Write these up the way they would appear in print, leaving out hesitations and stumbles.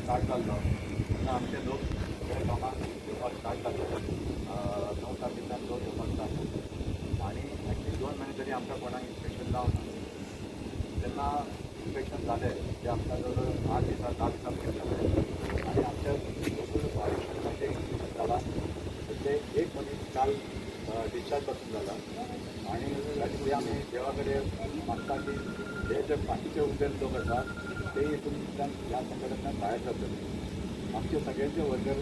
Start जाल्लो तेन्ना आमचे लोक सगळे कामाक येवपाक स्टार्ट जाले 9 तारखेच्यान लोक येवपाक स्टार्ट जाले आनी ॲक्च्युली 2 महिने तरी आमकां कोणाक इन्स्पेक्शन जावना तेन्ना इन्स्पेक्शन जालें ते आमकां जवळ 8 दिसा 10 दिसां केले आनी आमच्या भरपूर 22 महिन्याचे इन्स्पेक्शन जाला ते एक मनीस काल डिस्चार्ज पासून झाला आणि त्यासाठी आम्ही देवाकडे मागता की हे जे बाकीचे उद्योग लोक असतात ते इथून या संकटातून बाहेर जातले आमचे सगळ्यांचे वर्कर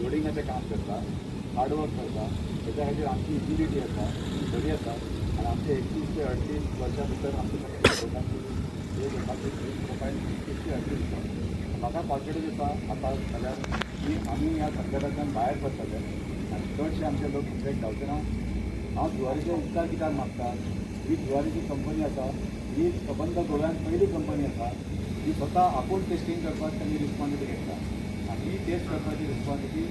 लोडिंगाचे काम करतात हार्डवर्क करतात त्याच्या खातीर आमची इम्युनिटी आसा बरी आसा आणि आमचे 31 ते 38 वर्सां भितर आमचे सगळे लोकांची एक लोकांची प्रोफायल 31 ते 38 आसा म्हाका कॉन्फिडन्स आसा आतां जाल्यार की आमी ह्या संकटांतल्यान भायर सरतले आनी चडशे आमचे लोक इन्फेक्ट जावचे ना हांव जुवारीचे उपकार कित्याक मागता ही जुवारीची कंपनी आसा ही सबंद गोव्यान पयली कंपनी आसा ही स्वता आपूण टेस्टिंग करपाक त्यांनी रिस्पॉन्सिबिलिटी घेतला आनी ही टेस्ट करपाची रिस्पॉन्सिबिलिटी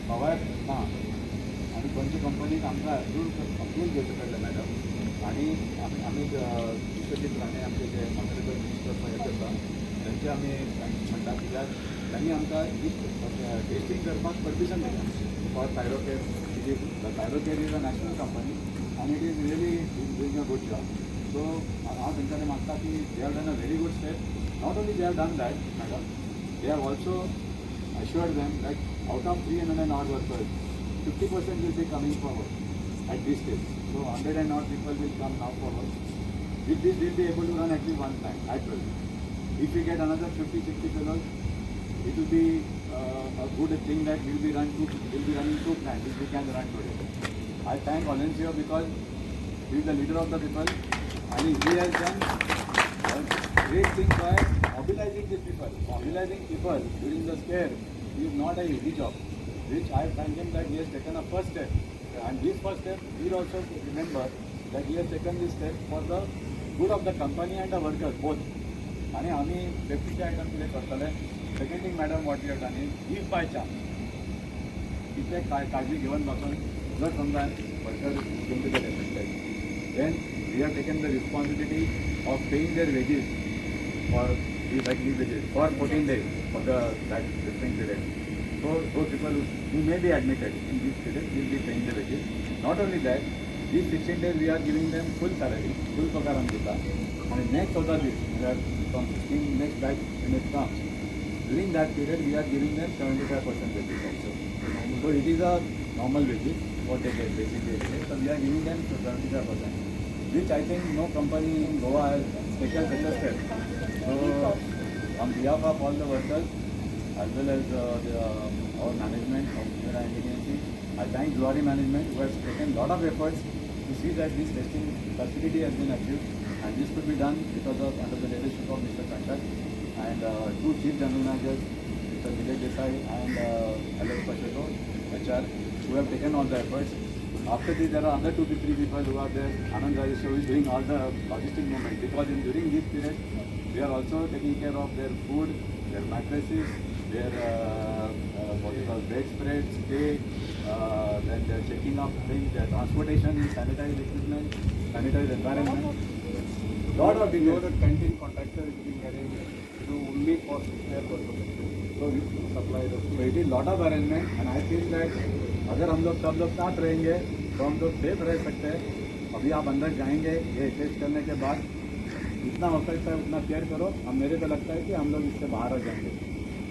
गोव्याक ना आनी खंयचे कंपनीक आमकां अप्रूव घेवचें पडलें मॅडम आनी आमी विश्वजीत राणे आमचे जे ऑनरेबल मिनिस्टर हें आसा त्यांचे आमी म्हणटा कित्याक त्यांनी आमकां ही टेस्टिंग करपाक परमिशन दिलें for Thyrocare Thyrocare is a national company and it is really doing a good job. So हांव तेंच्यांनी मागता की they have done a very good step. Not only they have done that, madam, they have also assured them that out of 300 and odd workers, 50% will be coming forward at this stage. So 100 and odd people will come now forward. With this, we will be able to run at least one time at present. If we get another 50-60 fellows, it will be a good thing that we will be running 2 plants which we can run today. I thank Olencio because he is the leader of the people and he has done a great thing by mobilizing the people. Mobilizing people during the scare is not a easy job, which I thank him that he has taken a first step. And this first step, we also remember that he has taken this step for the good of the company and the workers both. And आम्ही सेफ्टीचे item कितें करतले. Second thing, madam, what we have done is, if by chance, इतले काळजी घेवन बसून जर समजा worker going to get affected, then we have taken the responsibility of paying their wages for these wages for 14 days for that distinct period. So those people who may be admitted in this period will be paying the wages. Not only that, these 16 days we are giving them full salary, full pagaar deta, and next other days, from 16 next batch when it comes, during that period we are giving them 75% wages also. So it is a normal wages what they get basically. So we are giving them 75%, which I think no company in Goa has taken such a step. So on behalf of all the workers as well as our management of Mira Agency, I thank Zuari management who has taken lot of efforts to see that this testing facility has been achieved, and this could be done because of under the leadership of Mr. Pankaj and 2 chief general managers, Mr. Vijay Desai and Alex Pacheco, HR, who have taken all the efforts. After this, there are other 2 to 3 people who are there. Anand Rajesh who is doing all the logistic movement, because during this period, we are also taking care of their food, their mattresses, their bed spreads, stay, then they are checking up things, their transportation in sanitized equipment, sanitized environment. Lot of details. The canteen contractor is being arranged to only for their purpose. So we supply the food. So it is lot of arrangement, and I feel that अगर हम लोग सब लोग साथ रहेंगे तो हम लोग सेफ रह सकते हैं. अभी आप अंदर जाएंगे, ये टेस्ट करने के बाद जितना हो सकता है उतना केयर करो. अब मेरे को लगता है कि हम लोग इससे बाहर आ जाएंगे.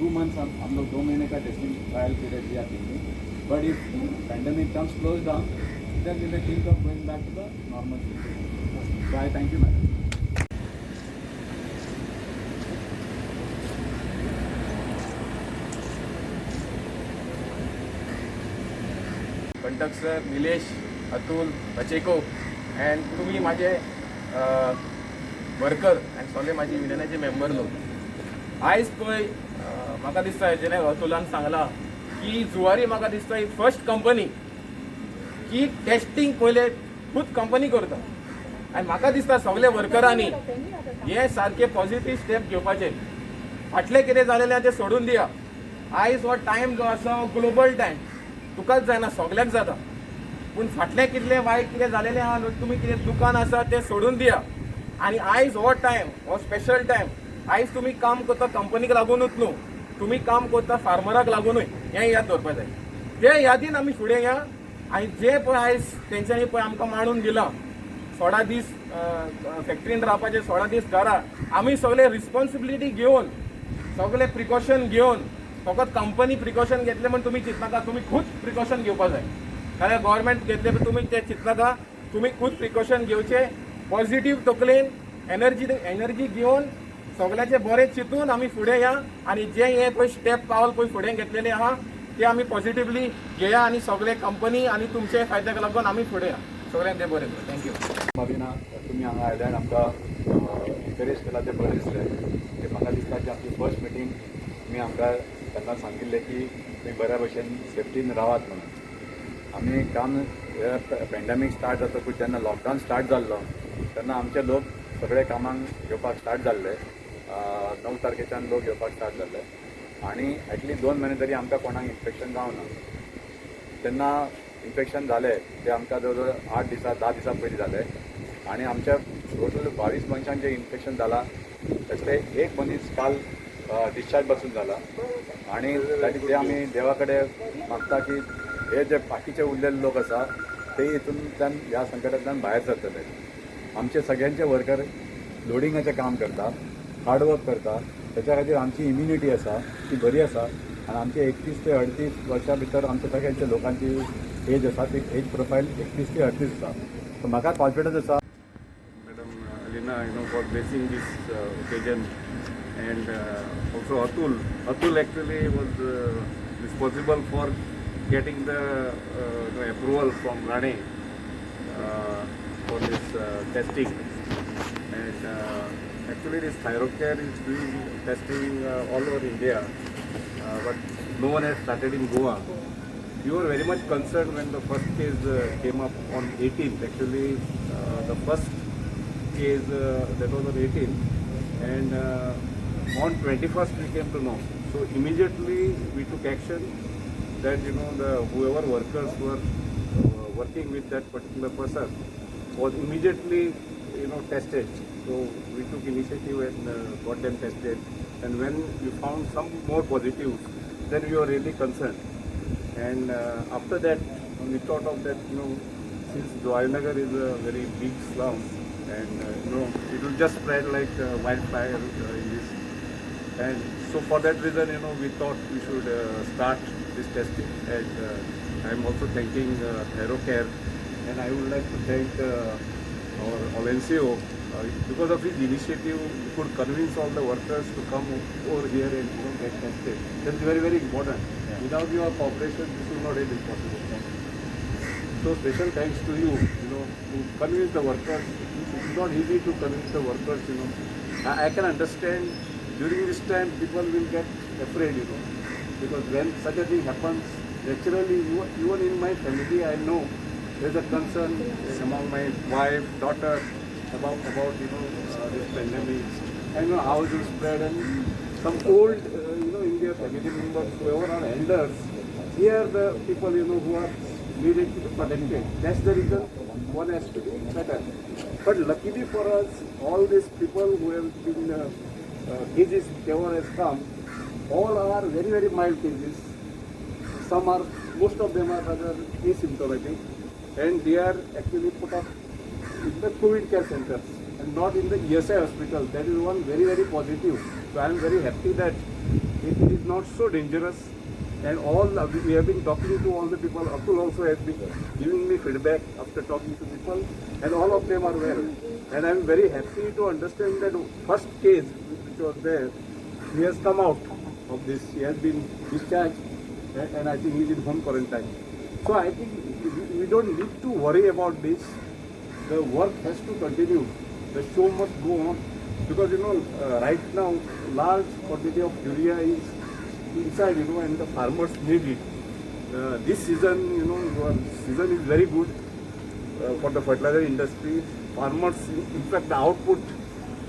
2 months हम लोग 2 महीने का टेस्टिंग ट्रायल पीरियड दिया थी. But if pandemic comes close down, then we will think of going back to the normal situation. So I thank you madam. कंटक सर, निलेश, अतुल, बचेको अँड तुम्ही माझे वर्कर अँड सगळे माझी विनयनाचे मेंबर न्हू. आयज पळय म्हाका दिसता हेजें अतुलान सांगला की जुवारी म्हाका दिसता ही फर्स्ट कंपनी की टेस्टिंग पयले खूब कंपनी करता. आनी म्हाका दिसता सगळे वर्करांनी हे सारखे पॉझिटिव्ह स्टेप घेवपाचे. फाटलें कितें जालेलें तें सोडून दिया. आयज हो टायम जो आसा ग्लोबल टायम, तुकाच जायना सगळ्याक जाता, पूण फाटलें कितलें वायट कितें जालेलें आहा तुमी कितें दुकान आसा तें सोडून दिया. आनी आयज हो टायम, हो स्पेशल टायम, आयज तुमी काम करता कंपनीक लागूनूच न्हू, तुम्ही काम करता फार्मराक लागूनय हें याद दवरपा जाय. ते यादीन आमी फुडें या आनी जे पळय आयज तेंच्यांनी पळय आमकां मांडून दिलां 16 दीस फॅक्टरीन रावपाचे 16 दीस घरा, आमी सगळे रिस्पॉन्सिबिलिटी घेवन सगळे प्रिकॉशन घेवन फकत कंपनी प्रिकॉशन घेतले म्हण तुमी चिंतनाका, तुमी खूद प्रिकॉशन घेवपा जाय. नाल्यार गव्हर्मेंट घेतले पण तुमी ते चिंतनाका, तुमी खूद प्रिकॉशन घेवचे. पॉझिटिव्ह तकलेन एनर्जी घेवन सगळ्याचे बरें चिंतून आमी फुडें या आनी जे हे पळय स्टेप पावल पळय फुडें घेतलेले आहा ते आमी पॉझिटिव्हली घेया आनी सगळे कंपनी आनी तुमचे फायद्याक लागून आमी फुडें या. सगळ्यांक ते बरें कर. थँक्यू. मागिना तुमी हांगा आयल्यार आमकां एनकरेज केला ते बरें दिसलें. ते म्हाका दिसता की आमची फर्स्ट मिटींग तुमी आमकां तेन्ना सांगिल्लें की तुमी बऱ्या भशेन सेफ्टीन रावात म्हणून. आमी काम पॅन्डेमीक स्टार्ट जातकूच जेन्ना लॉकडावन स्टार्ट जाल्लो तेन्ना आमचे लोक सगळे कामांक येवपाक स्टार्ट जाल्ले. 9 तारखेच्यान लोक येवपाक स्टार्ट जाल्ले आनी ॲटलीस्ट 2 म्हयने तरी आमकां कोणाक इन्फेक्शन जावना. तेन्ना इन्फेक्शन जालें ते आमकां जवळ जवळ 8 दिसा 10 दिसां पयलीं जालें आनी आमच्या टोटल 22 मनशांचें इन्फेक्शन जालां. त्यातले एक मनीस काल डिस्चार्ज पासून जाला आनी ते आमी देवा कडेन मागता की हे जे बाकीचे उरलेले लोक आसा ते हितूंतल्यान ह्या संकटांतल्यान भायर सरतले. आमचे सगळ्यांचे वर्कर लोडिंगाचें काम करता, हार्डवर्क करता, त्याच्या खातीर आमची इम्युनिटी आसा ती बरी आसा आनी आमचे 31 ते 38 वर्सां भितर आमच्या सगळ्यांच्या लोकांची एज आसा ती एज प्रोफायल 31 ते 38 आसा. सो म्हाका कॉन्फिडन्स आसा. Madam Alina, for gracing this occasion, and also Atul actually was responsible for getting the approval from Rane for this testing. And actually this Thyrocare is doing testing all over India, but no one has started in Goa. We were very much concerned when the first case came up on 18th. Actually, the first case that was on 18th, and on 21st we came to know. So immediately we took action that whoever workers were working with that particular person was immediately tested. So we took initiative and got them tested. And when we found some more positives, then we were really concerned. And after that, we thought of that, since Joynagar is a very big slum, and it will just spread like wildfire in this. And so for that reason, we thought we should start this testing. And I am also thanking Thyrocare, and I would like to thank our Olencio. Because of his initiative, we could convince all the workers to come over here and get tested. That's very, very important. Yeah. Without your cooperation, this would not have been possible. So special thanks to you, to convince the workers. It's not easy to convince the workers, I can understand during this time people will get afraid, because when such a thing happens, naturally, even in my family, I know there's a concern among my wife, daughter, about this pandemic, and how it will spread, and some old India family members, whoever are elders, here the people who are needed to be protected. That's the reason one has to do better. But luckily for us, all these people who have been cases whoever has come, all are very, very mild cases. Most of them are rather asymptomatic, and they are actually put up in the COVID care centers and not in the ESI hospital. That is one very, very positive. So I am very happy that it is not so dangerous. And we have been talking to all the people. Atul also has been giving me feedback after talking to people, and all of them are well. And I am very happy to understand that first case which was there, he has come out of this. He has been discharged, and I think he is in home quarantine. So I think we don't need to worry about this. The work has to continue. The show must go on, because right now large quantity of urea is inside, and the farmers need it. This season, season is very good for the fertilizer industry. Farmers, in fact, the output,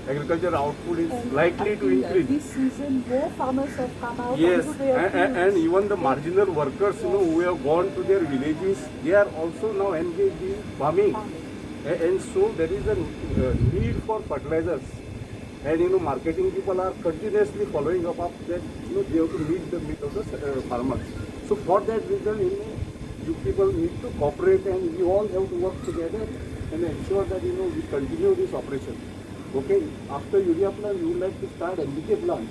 agriculture output is likely to increase. This season, more farmers have come out. Yes, onto their fields. and even the marginal workers, who have gone to their villages, they are also now engaged in farming. And so there is a need for fertilizers. And marketing people are continuously following up that they have to meet the meet of the farmers. So for that reason, you people need to cooperate, and we all have to work together and ensure that we continue this operation. Okay, after urea plant, we would like to start NPK plant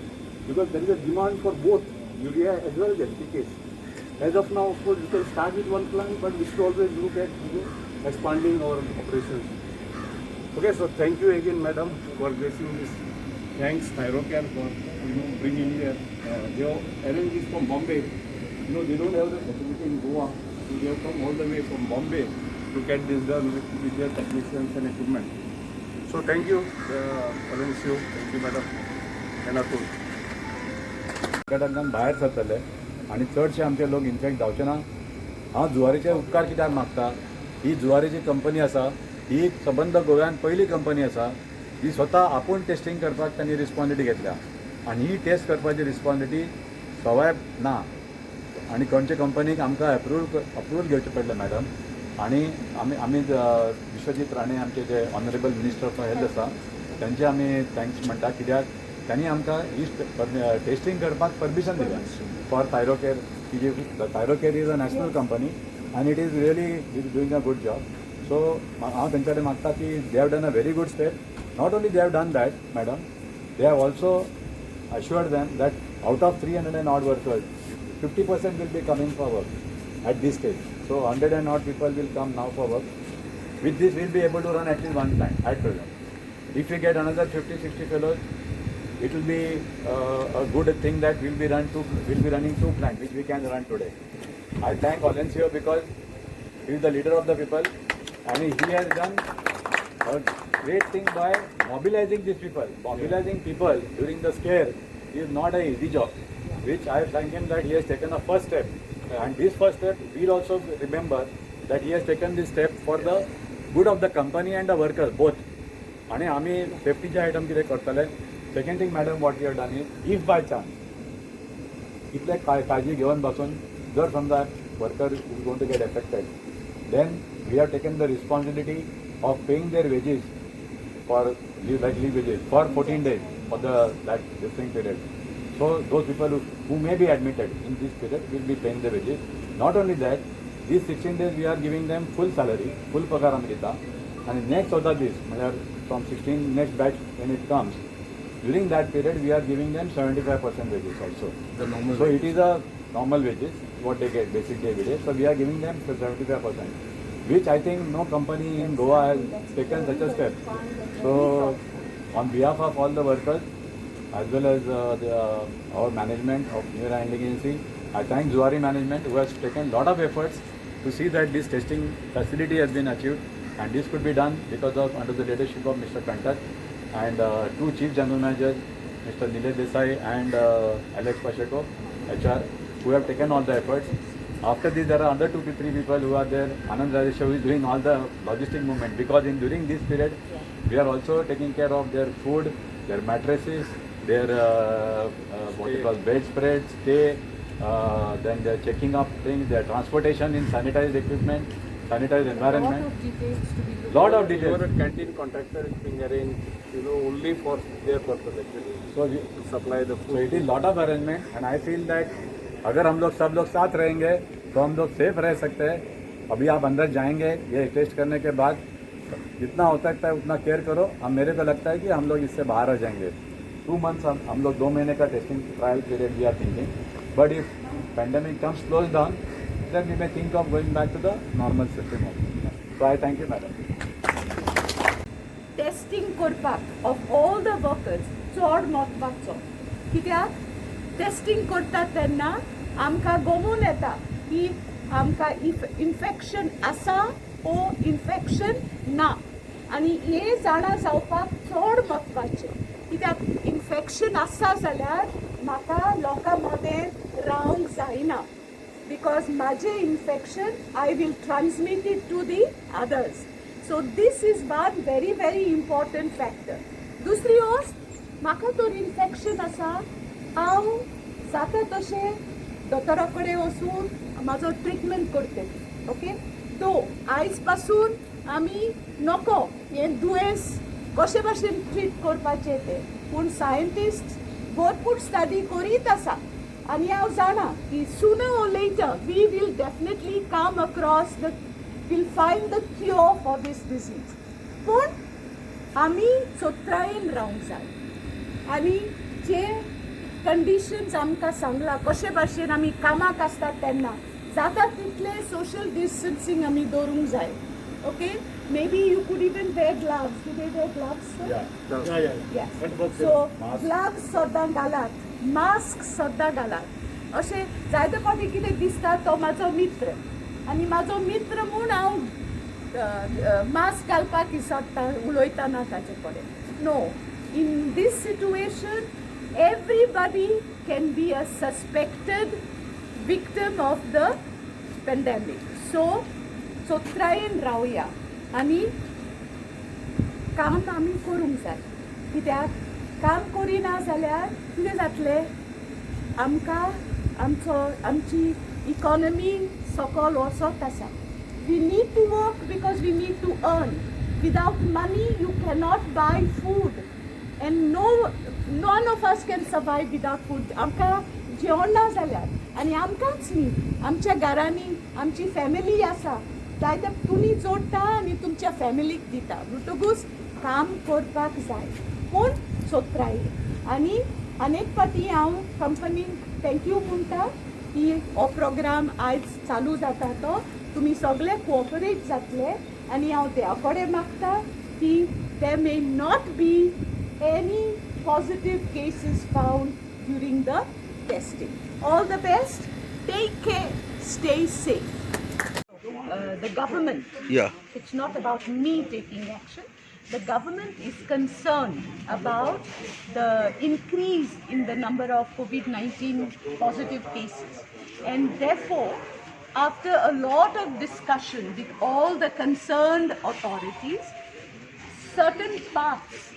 because there is a demand for both urea as well as NPKs. As of now, of course, we can start with one plant, but we should always look at expanding our operations. Okay, so thank you again, madam, for gracing this. Thanks, Thyrocare, for bringing here. They have arranged this from Bombay. They don't have the facility in Goa, so they have come all the way from Bombay to get this done with their technicians and equipment. So thank you, Valencio. Thank you, madam, and Atul. कडल्यान भायर सरतले आनी चडशे आमचे लोक infect जावचे ना. हांव जुवारीचे उपकार कित्याक मागता. ही जुवारीची कंपनी आसा, ही सबंद गोव्यान पयली कंपनी आसा जी स्वता आपूण टेस्टिंग करपाक तांणी रिस्पॉन्सिबिलिटी घेतल्या आनी ही टेस्ट करपाची रिस्पॉन्सिबिलिटी सवाय ना आनी खंयचे कंपनीक आमकां अप्रूवल घेवचें पडलें मॅडम. आनी आमी विश्वजीत राणे आमचे जे ऑनरेबल मिनिस्टर ऑफ हेल्थ आसा तांचे आमी थँक्स म्हणटा कित्याक त्यांनी आमकां ही टेस्टिंग करपाक परमिशन दिल्या फॉर थायरोकेअर. ही जी Thyrocare is a national company आनी it is really doing a good job. So हांव तेंच्या कडेन मागता की they have done a very good step. Not only they have done that madam, they have also assured them that out of 300 and odd workers, 50% will be coming for work at this stage. So 100 and odd people will come now for work. With this, we'll be able to run at least one plant at present. If we get another 50-60 fellows, it will be a good thing that we'll be running two plants, which we can run today. I thank Valencio because he is the leader of the people, and he has done a great thing by mobilizing these people. Mobilizing people during the scare is not an easy job, which I thank him that he has taken a first step. And this first step, we'll also remember that he has taken this step for the good of the company and the workers, both. आणि आम्ही सेफ्टीचे item कितें करतले. Second thing madam what you have done is if by chance इतले काळजी घेवन बसून जर समजा worker is going to get affected, then we have taken the responsibility of paying their wages for leave wages for 14 days for that thing period. So those people who may be admitted in this period will be paying the wages. Not only that, these 16 days we are giving them full salary, full पगार आमी दिता. And next of this, from 16 next batch when it comes, during that period we are giving them 75% wages also. The normal. So it is a normal wages what they get basic day wages. So we are giving them 75%. Which I think no company in Goa has taken such a step. So, on behalf of all the workers, as well as our management of New Era Handling Agency, I thank Zuari management who has taken a lot of efforts to see that this testing facility has been achieved, and this could be done because of under the leadership of Mr. Kantak and two chief general managers, Mr. Nilesh Desai and Alex Pacheco, HR, who have taken all the efforts. After this, there are other 2 to 3 people who are there. Anand Rajesh who is doing all the logistic movement because during this period, we are also taking care of their food, their mattresses, their what you call bed spreads, stay, then they're checking up things, their transportation in sanitized equipment, sanitized environment. Lot of details. Your canteen contractor is being arranged, only for their purpose actually. So To supply the food. So it is lot of arrangement, and I feel that अगर हम लोग सब लोग साथ रहेंगे तो हम लोग सेफ रह सकते हैं. अभी आप अंदर जाएंगे ये टेस्ट करने के बाद, जितना हो सकता है उतना केयर करो. हम मेरे को लगता है कि हम लोग इससे बाहर आ जाएंगे. 2 months हम लोग 2 महीने का testing trial period we are thinking. But if pandemic comes close down, then we may think of going back to the normal system of. So I thank you madam. Testing करपाक of all the workers चड महत्वाचो. कित्याक testing करता तेन्ना आमकां गमून येता की आमकां इन्फेक्शन आसा ओ इन्फेक्शन ना, आनी हे जाणा जावपाक चड महत्वाचें. कित्याक इन्फेक्शन आसा जाल्यार म्हाका लोकां मदें रावंक जायना, बिकॉज म्हाजें infection I will transmit it to the others. So this is one very very important factor. दुसरी वस्त, म्हाका तर इन्फेक्शन आसा, हांव जाता तशें दोतोरा कडेन वचून म्हाजो ट्रिटमेंट करतलें. ओके, तो आयज पासून आमी नको हें दुयेंस कशे भाशेन ट्रीट करपाचें तें पूण सायंटिस्ट भरपूर स्टडी करीत आसा आनी हांव जाणा की sooner or later we will definitely come across the will find the cure for this disease पूण आमी चोत्रायेन रावंक जाय आनी जे कंडिशन्स आमकां सांगला कशे भाशेन आमी कामाक आसतात तेन्ना जाता तितले सोशल डिस्टन्सिंग आमी दवरूंक जाय okay maybe you could even wear gloves. Do they wear gloves? Sir? Yes. So gloves सद्दां घालात, मास्क सद्दां घालात. अशें जायते फावटी कितें दिसता तो म्हाजो मित्र आनी म्हाजो मित्र म्हूण हांव मास्क घालपाक विसरता उलयतना ताचे कडेन. No, in this situation, everybody can be a suspected victim of the pandemic. So trying रावया. आनी काम आमी करूंक जाय कित्याक काम करिना जाल्यार कितें जातलें आमची इकॉनॉमी सकयल वचत आसा we need to work because we need to earn without money you cannot buy food and none of us can survive without food आमकां जेवण ना जाल्यार आनी आमकांच न्ही आमच्या घरांनी आमची फॅमिली आसा जायते तुमी जोडटा आनी तुमच्या फॅमिलीक दिता म्हणटकूच काम करपाक जाय पूण चोत्राये आनी अनेक फावटी हांव कंपनीक थँक्यू म्हणटा की हो प्रोग्राम आयज चालू जाता तो तुमी सगळे कोऑपरेट जातले आनी हांव देवा कडेन मागता की there may not be any positive cases found during the testing. All the best. Take care. Stay safe. The government, it's not about me taking action. The government is concerned about the increase in the number of COVID-19 positive cases. And therefore, after a lot of discussion with all the concerned authorities, certain parts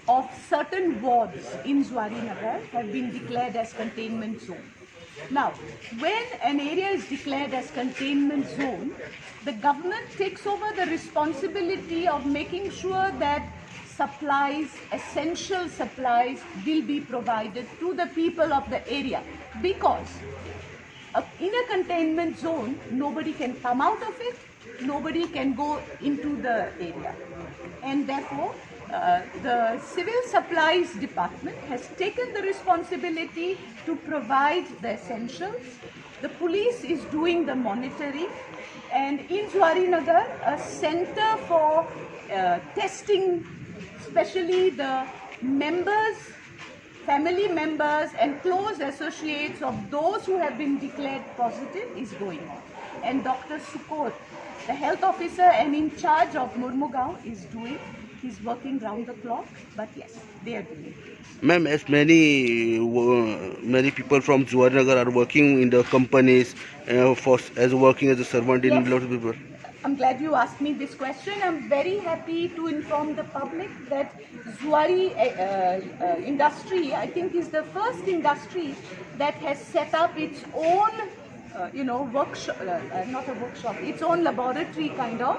of certain wards in Zuarinagar have been declared as containment zone. Now, when an area is declared as containment zone, the government takes over the responsibility of making sure that supplies, essential supplies, will be provided to the people of the area because in a containment zone, nobody can come out of it, nobody can go into the area. And therefore, the Civil Supplies Department has taken the responsibility to provide the essentials. The police is doing the monitoring. And in Zuarinagar, a center for testing, especially the members, family members and close associates of those who have been declared positive is going on. And Dr. Sukot, the health officer and in charge of Murmugaon is doing. He's working round the clock, but yes, they are doing it. Ma'am, as many people from Zuarinagar are working in the companies as working as a servant in Yes. lot of people. I'm glad you asked me this question. I'm very happy to inform the public that Zuari industry, I think, is the first industry that has set up its own workshop, not a workshop, its own laboratory kind of,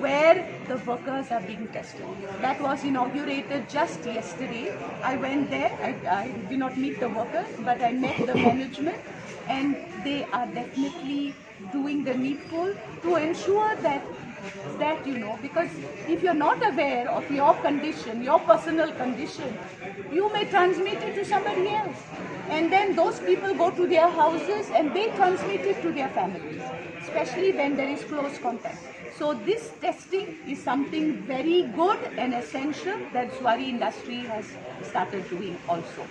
where the workers are being tested. That was inaugurated just yesterday. I went there, I did not meet the workers, but I met the management and they are definitely doing the needful to ensure that because if you're not aware of your condition, your personal condition, you may transmit it to somebody else. And then those people go to their houses and they transmit it to their families, especially when there is close contact. So this testing is something very good and essential that Zuari industry has started doing also.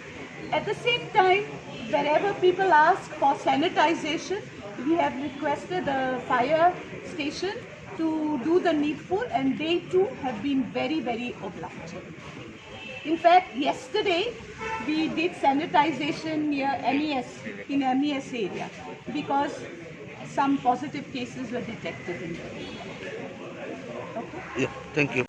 At the same time, wherever people ask for sanitization, we have requested the fire station to do the needful, and they too have been very, very obliging. In fact, yesterday we did sanitization near MES, in MES area, because some positive cases were detected in there. Okay? Yeah, thank you.